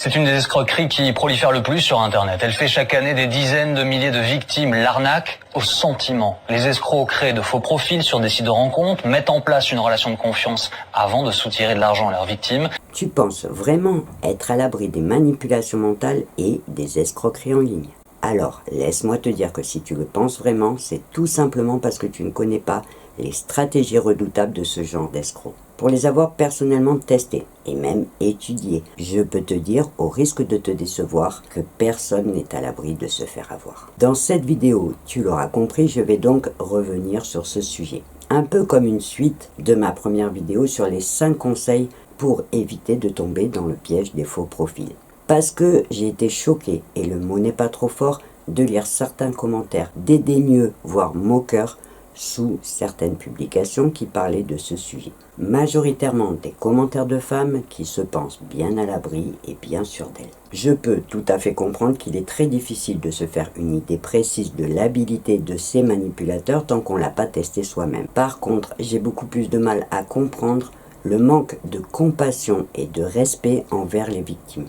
C'est une des escroqueries qui prolifère le plus sur Internet. Elle fait chaque année des dizaines de milliers de victimes. L'arnaque au sentiment. Les escrocs créent de faux profils sur des sites de rencontres, mettent en place une relation de confiance avant de soutirer de l'argent à leurs victimes. Tu penses vraiment être à l'abri des manipulations mentales et des escroqueries en ligne? Alors, laisse-moi te dire que si tu le penses vraiment, c'est tout simplement parce que tu ne connais pas les stratégies redoutables de ce genre d'escrocs. Pour les avoir personnellement testées et même étudiées, je peux te dire, au risque de te décevoir, que personne n'est à l'abri de se faire avoir. Dans cette vidéo, tu l'auras compris, je vais donc revenir sur ce sujet. Un peu comme une suite de ma première vidéo sur les 5 conseils pour éviter de tomber dans le piège des faux profils. Parce que j'ai été choqué, et le mot n'est pas trop fort, de lire certains commentaires dédaigneux, voire moqueurs, sous certaines publications qui parlaient de ce sujet. Majoritairement des commentaires de femmes qui se pensent bien à l'abri et bien sûres d'elles. Je peux tout à fait comprendre qu'il est très difficile de se faire une idée précise de l'habilité de ces manipulateurs tant qu'on ne l'a pas testé soi-même. Par contre, j'ai beaucoup plus de mal à comprendre le manque de compassion et de respect envers les victimes,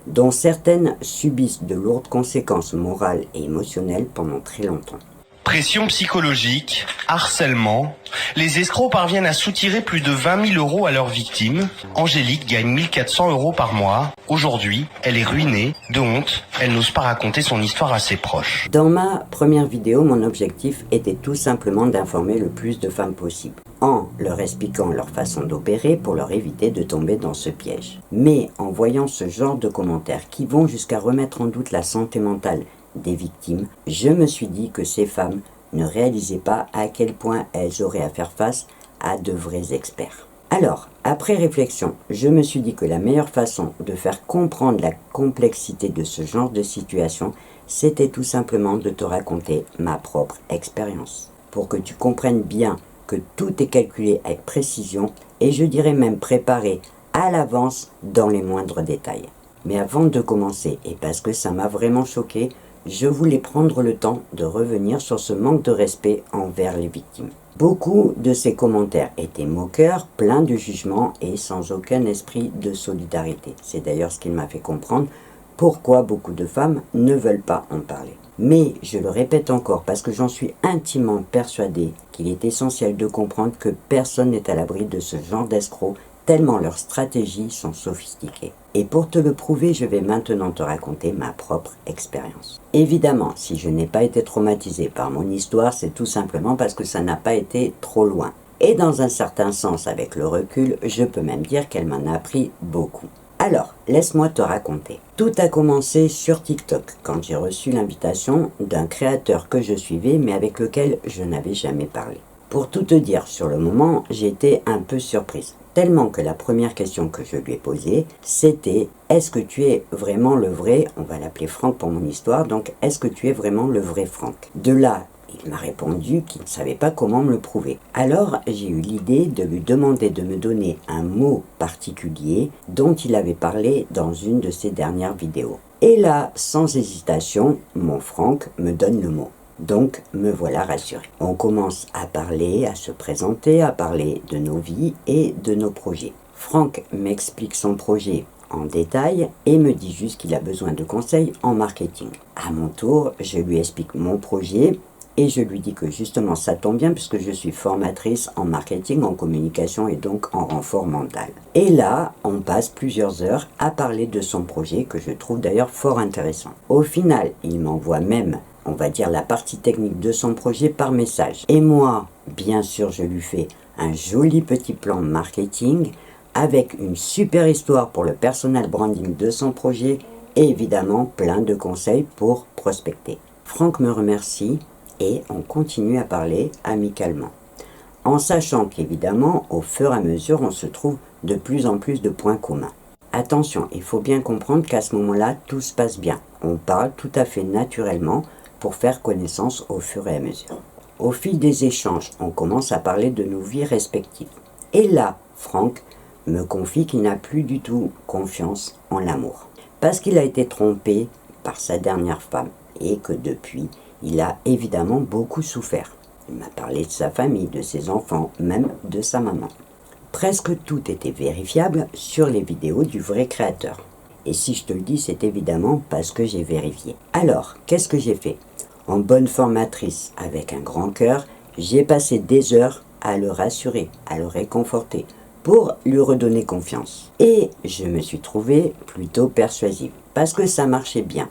dont certaines subissent de lourdes conséquences morales et émotionnelles pendant très longtemps. Pression psychologique, harcèlement, les escrocs parviennent à soutirer plus de 20 000 € à leurs victimes. Angélique gagne 1 400 € par mois. Aujourd'hui, elle est ruinée, de honte, elle n'ose pas raconter son histoire à ses proches. Dans ma première vidéo, mon objectif était tout simplement d'informer le plus de femmes possible, en leur expliquant leur façon d'opérer pour leur éviter de tomber dans ce piège. Mais en voyant ce genre de commentaires qui vont jusqu'à remettre en doute la santé mentale des victimes, je me suis dit que ces femmes ne réalisaient pas à quel point elles auraient à faire face à de vrais experts. Alors, après réflexion, je me suis dit que la meilleure façon de faire comprendre la complexité de ce genre de situation, c'était tout simplement de te raconter ma propre expérience, pour que tu comprennes bien que tout est calculé avec précision et je dirais même préparé à l'avance dans les moindres détails. Mais avant de commencer, et parce que ça m'a vraiment choqué, je voulais prendre le temps de revenir sur ce manque de respect envers les victimes. Beaucoup de ces commentaires étaient moqueurs, pleins de jugement et sans aucun esprit de solidarité. C'est d'ailleurs ce qui m'a fait comprendre pourquoi beaucoup de femmes ne veulent pas en parler. Mais je le répète encore parce que j'en suis intimement persuadé qu'il est essentiel de comprendre que personne n'est à l'abri de ce genre d'escrocs, tellement leurs stratégies sont sophistiquées. Et pour te le prouver, je vais maintenant te raconter ma propre expérience. Évidemment, si je n'ai pas été traumatisé par mon histoire, c'est tout simplement parce que ça n'a pas été trop loin. Et dans un certain sens, avec le recul, je peux même dire qu'elle m'en a appris beaucoup. Alors, laisse-moi te raconter. Tout a commencé sur TikTok, quand j'ai reçu l'invitation d'un créateur que je suivais, mais avec lequel je n'avais jamais parlé. Pour tout te dire, sur le moment, j'ai été un peu surprise. Tellement que la première question que je lui ai posée, c'était « Est-ce que tu es vraiment le vrai ?» On va l'appeler Franck pour mon histoire, donc « Est-ce que tu es vraiment le vrai Franck ?» De là, il m'a répondu qu'il ne savait pas comment me le prouver. Alors, j'ai eu l'idée de lui demander de me donner un mot particulier dont il avait parlé dans une de ses dernières vidéos. Et là, sans hésitation, mon Franck me donne le mot. Donc, me voilà rassuré. On commence à parler, à se présenter, à parler de nos vies et de nos projets. Franck m'explique son projet en détail et me dit juste qu'il a besoin de conseils en marketing. À mon tour, je lui explique mon projet et je lui dis que justement ça tombe bien puisque je suis formatrice en marketing, en communication et donc en renfort mental. Et là, on passe plusieurs heures à parler de son projet que je trouve d'ailleurs fort intéressant. Au final, il m'envoie même, on va dire, la partie technique de son projet par message. Et moi, bien sûr, je lui fais un joli petit plan marketing avec une super histoire pour le personal branding de son projet et évidemment plein de conseils pour prospecter. Franck me remercie et on continue à parler amicalement. En sachant qu'évidemment, au fur et à mesure, on se trouve de plus en plus de points communs. Attention, il faut bien comprendre qu'à ce moment-là, tout se passe bien. On parle tout à fait naturellement pour faire connaissance au fur et à mesure. Au fil des échanges, on commence à parler de nos vies respectives. Et là, Franck me confie qu'il n'a plus du tout confiance en l'amour. Parce qu'il a été trompé par sa dernière femme et que depuis, il a évidemment beaucoup souffert. Il m'a parlé de sa famille, de ses enfants, même de sa maman. Presque tout était vérifiable sur les vidéos du vrai créateur. Et si je te le dis, c'est évidemment parce que j'ai vérifié. Alors, qu'est-ce que j'ai fait? En bonne formatrice, avec un grand cœur, j'ai passé des heures à le rassurer, à le réconforter, pour lui redonner confiance. Et je me suis trouvée plutôt persuasive, parce que ça marchait bien.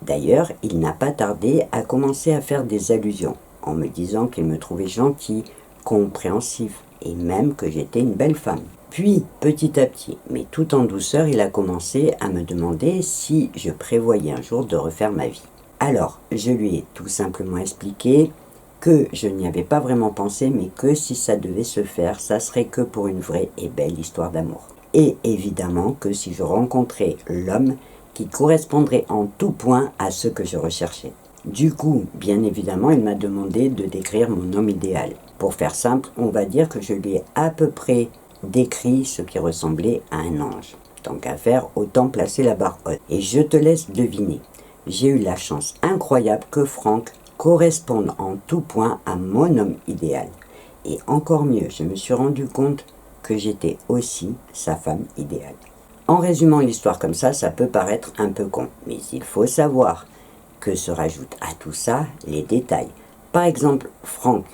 D'ailleurs, il n'a pas tardé à commencer à faire des allusions, en me disant qu'il me trouvait gentil, compréhensif, et même que j'étais une belle femme. Puis, petit à petit, mais tout en douceur, il a commencé à me demander si je prévoyais un jour de refaire ma vie. Alors, je lui ai tout simplement expliqué que je n'y avais pas vraiment pensé, mais que si ça devait se faire, ça serait que pour une vraie et belle histoire d'amour. Et évidemment que si je rencontrais l'homme qui correspondrait en tout point à ce que je recherchais. Du coup, bien évidemment, il m'a demandé de décrire mon homme idéal. Pour faire simple, on va dire que je lui ai à peu près décrit ce qui ressemblait à un ange. Tant qu'à faire, autant placer la barre haute. Et je te laisse deviner. J'ai eu la chance incroyable que Franck corresponde en tout point à mon homme idéal. Et encore mieux, je me suis rendu compte que j'étais aussi sa femme idéale. En résumant l'histoire comme ça peut paraître un peu con, mais il faut savoir que se rajoutent à tout ça les détails. Par exemple, Franck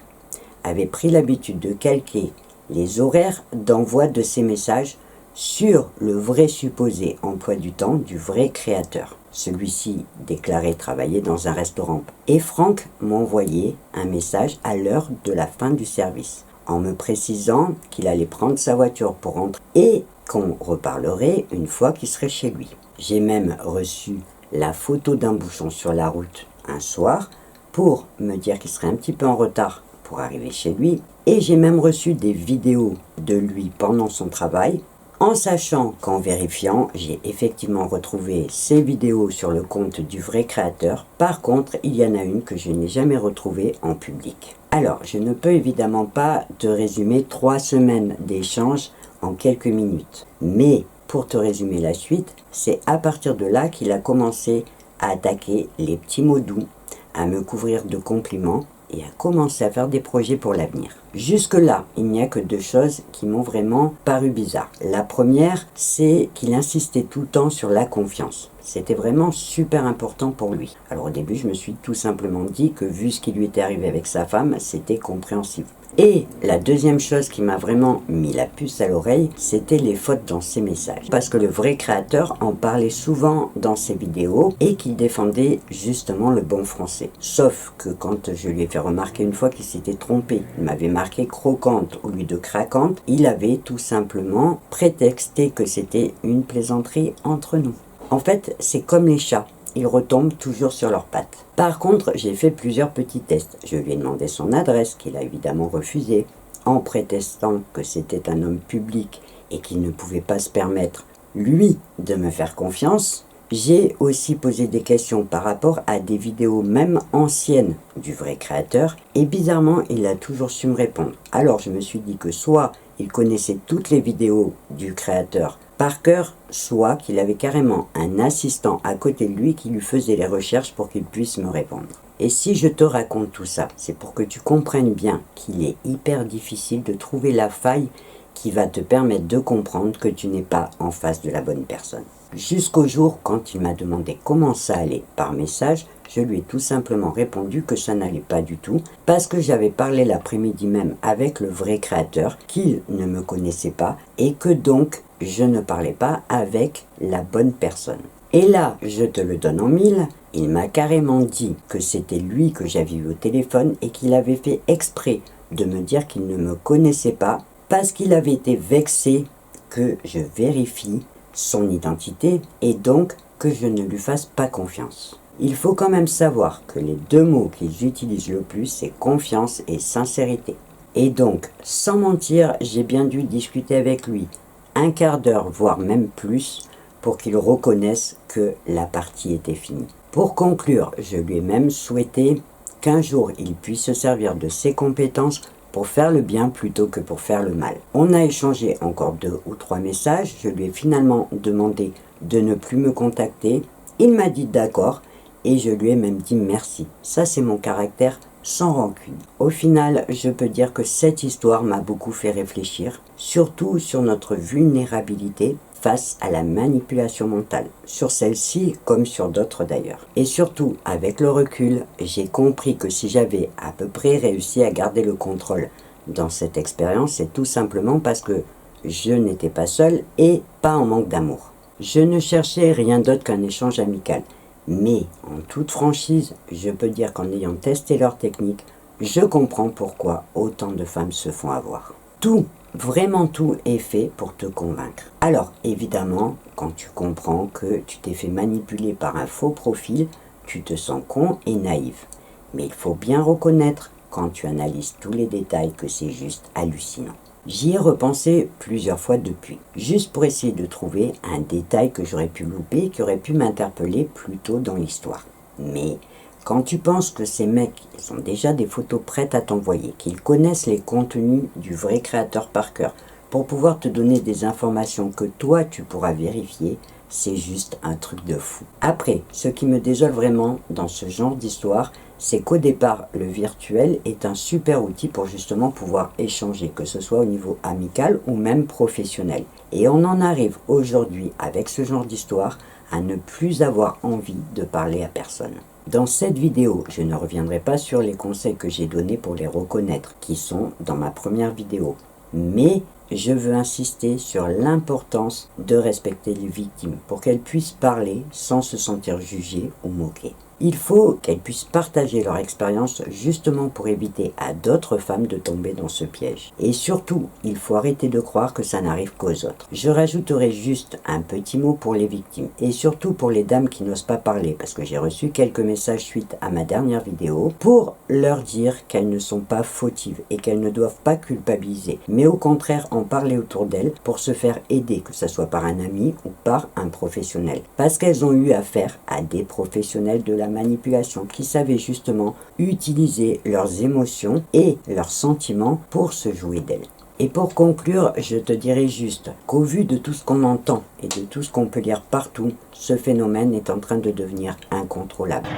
avait pris l'habitude de calquer les horaires d'envoi de ses messages sur le vrai supposé emploi du temps du vrai créateur. Celui-ci déclarait travailler dans un restaurant. Et Franck m'envoyait un message à l'heure de la fin du service, en me précisant qu'il allait prendre sa voiture pour rentrer et qu'on reparlerait une fois qu'il serait chez lui. J'ai même reçu la photo d'un bouchon sur la route un soir pour me dire qu'il serait un petit peu en retard pour arriver chez lui. Et j'ai même reçu des vidéos de lui pendant son travail, en sachant qu'en vérifiant, j'ai effectivement retrouvé ces vidéos sur le compte du vrai créateur. Par contre, il y en a une que je n'ai jamais retrouvée en public. Alors, je ne peux évidemment pas te résumer 3 semaines d'échanges en quelques minutes. Mais, pour te résumer la suite, c'est à partir de là qu'il a commencé à attaquer les petits mots doux, à me couvrir de compliments et à commencer à faire des projets pour l'avenir. Jusque-là, il n'y a que 2 choses qui m'ont vraiment paru bizarres. La première, c'est qu'il insistait tout le temps sur la confiance. C'était vraiment super important pour lui. Alors au début, je me suis tout simplement dit que vu ce qui lui était arrivé avec sa femme, c'était compréhensible. Et la deuxième chose qui m'a vraiment mis la puce à l'oreille, c'était les fautes dans ses messages. Parce que le vrai créateur en parlait souvent dans ses vidéos et qu'il défendait justement le bon français. Sauf que quand je lui ai fait remarquer une fois qu'il s'était trompé, il m'avait marqué croquante au lieu de craquante, il avait tout simplement prétexté que c'était une plaisanterie entre nous. En fait, c'est comme les chats. Ils retombent toujours sur leurs pattes. Par contre, j'ai fait plusieurs petits tests. Je lui ai demandé son adresse, qu'il a évidemment refusé, en prétextant que c'était un homme public et qu'il ne pouvait pas se permettre, lui, de me faire confiance. J'ai aussi posé des questions par rapport à des vidéos même anciennes du vrai créateur, et bizarrement, il a toujours su me répondre. Alors je me suis dit que soit il connaissait toutes les vidéos du créateur par cœur, soit qu'il avait carrément un assistant à côté de lui qui lui faisait les recherches pour qu'il puisse me répondre. Et si je te raconte tout ça, c'est pour que tu comprennes bien qu'il est hyper difficile de trouver la faille qui va te permettre de comprendre que tu n'es pas en face de la bonne personne. Jusqu'au jour, quand il m'a demandé comment ça allait par message, je lui ai tout simplement répondu que ça n'allait pas du tout, parce que j'avais parlé l'après-midi même avec le vrai créateur, qu'il ne me connaissait pas, et que donc je ne parlais pas avec la bonne personne. Et là, je te le donne en 1000, il m'a carrément dit que c'était lui que j'avais eu au téléphone et qu'il avait fait exprès de me dire qu'il ne me connaissait pas, parce qu'il avait été vexé que je vérifie son identité et donc que je ne lui fasse pas confiance. Il faut quand même savoir que les 2 mots qu'ils utilisent le plus, c'est confiance et sincérité. Et donc, sans mentir, j'ai bien dû discuter avec lui 1/4 d'heure, voire même plus, pour qu'il reconnaisse que la partie était finie. Pour conclure, je lui ai même souhaité qu'un jour il puisse se servir de ses compétences pour faire le bien plutôt que pour faire le mal. On a échangé encore 2 ou 3 messages, je lui ai finalement demandé de ne plus me contacter, il m'a dit d'accord, et je lui ai même dit merci. Ça, c'est mon caractère sans rancune. Au final, je peux dire que cette histoire m'a beaucoup fait réfléchir, surtout sur notre vulnérabilité face à la manipulation mentale, sur celle-ci comme sur d'autres d'ailleurs. Et surtout, avec le recul, j'ai compris que si j'avais à peu près réussi à garder le contrôle dans cette expérience, c'est tout simplement parce que je n'étais pas seul et pas en manque d'amour. Je ne cherchais rien d'autre qu'un échange amical. Mais, en toute franchise, je peux dire qu'en ayant testé leur technique, je comprends pourquoi autant de femmes se font avoir. Tout, vraiment tout est fait pour te convaincre. Alors, évidemment, quand tu comprends que tu t'es fait manipuler par un faux profil, tu te sens con et naïf. Mais il faut bien reconnaître, quand tu analyses tous les détails, que c'est juste hallucinant. J'y ai repensé plusieurs fois depuis, juste pour essayer de trouver un détail que j'aurais pu louper et qui aurait pu m'interpeller plus tôt dans l'histoire. Mais quand tu penses que ces mecs, ils ont déjà des photos prêtes à t'envoyer, qu'ils connaissent les contenus du vrai créateur par cœur, pour pouvoir te donner des informations que toi tu pourras vérifier, c'est juste un truc de fou. Après, ce qui me désole vraiment dans ce genre d'histoire, c'est qu'au départ, le virtuel est un super outil pour justement pouvoir échanger, que ce soit au niveau amical ou même professionnel. Et on en arrive aujourd'hui, avec ce genre d'histoire, à ne plus avoir envie de parler à personne. Dans cette vidéo, je ne reviendrai pas sur les conseils que j'ai donnés pour les reconnaître, qui sont dans ma première vidéo. Mais je veux insister sur l'importance de respecter les victimes pour qu'elles puissent parler sans se sentir jugées ou moquées. Il faut qu'elles puissent partager leur expérience justement pour éviter à d'autres femmes de tomber dans ce piège. Et surtout, il faut arrêter de croire que ça n'arrive qu'aux autres. Je rajouterai juste un petit mot pour les victimes et surtout pour les dames qui n'osent pas parler, parce que j'ai reçu quelques messages suite à ma dernière vidéo pour leur dire qu'elles ne sont pas fautives et qu'elles ne doivent pas culpabiliser, mais au contraire en parler autour d'elles pour se faire aider, que ce soit par un ami ou par un professionnel. Parce qu'elles ont eu affaire à des professionnels de la manipulation qui savaient justement utiliser leurs émotions et leurs sentiments pour se jouer d'elles. Et pour conclure, je te dirais juste qu'au vu de tout ce qu'on entend et de tout ce qu'on peut lire partout, ce phénomène est en train de devenir incontrôlable.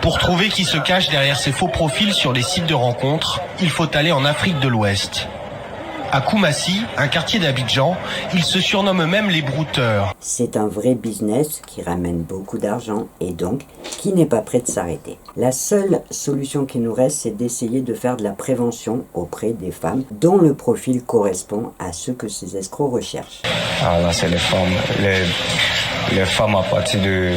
Pour trouver qui se cache derrière ces faux profils sur les sites de rencontres, il faut aller en Afrique de l'Ouest. À Koumassi, un quartier d'Abidjan, ils se surnomment même les brouteurs. C'est un vrai business qui ramène beaucoup d'argent et donc qui n'est pas prêt de s'arrêter. La seule solution qui nous reste, c'est d'essayer de faire de la prévention auprès des femmes dont le profil correspond à ce que ces escrocs recherchent. Ah là, c'est les femmes à partir de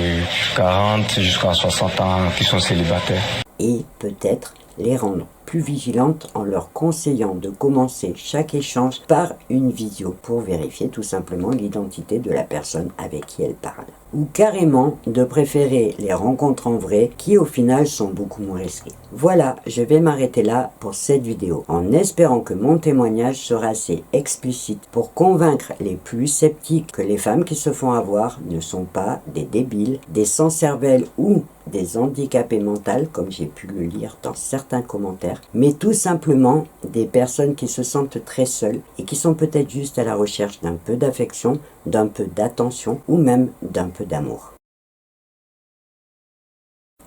40 jusqu'à 60 ans qui sont célibataires. Et peut-être les rendre plus vigilantes en leur conseillant de commencer chaque échange par une visio pour vérifier tout simplement l'identité de la personne avec qui elle parle. Ou carrément de préférer les rencontres en vrai qui au final sont beaucoup moins risquées. Voilà, je vais m'arrêter là pour cette vidéo en espérant que mon témoignage sera assez explicite pour convaincre les plus sceptiques que les femmes qui se font avoir ne sont pas des débiles, des sans-cervelle ou des handicapés mentaux comme j'ai pu le lire dans certains commentaires, mais tout simplement des personnes qui se sentent très seules et qui sont peut-être juste à la recherche d'un peu d'affection, d'un peu d'attention ou même d'un peu d'amour.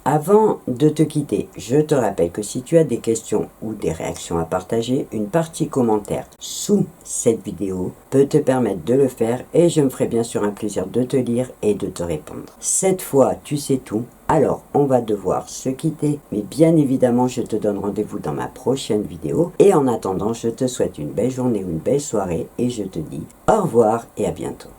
Avant de te quitter, je te rappelle que si tu as des questions ou des réactions à partager, une partie commentaire sous cette vidéo peut te permettre de le faire et je me ferai bien sûr un plaisir de te lire et de te répondre. Cette fois, tu sais tout, alors on va devoir se quitter, mais bien évidemment je te donne rendez-vous dans ma prochaine vidéo et en attendant, je te souhaite une belle journée ou une belle soirée et je te dis au revoir et à bientôt.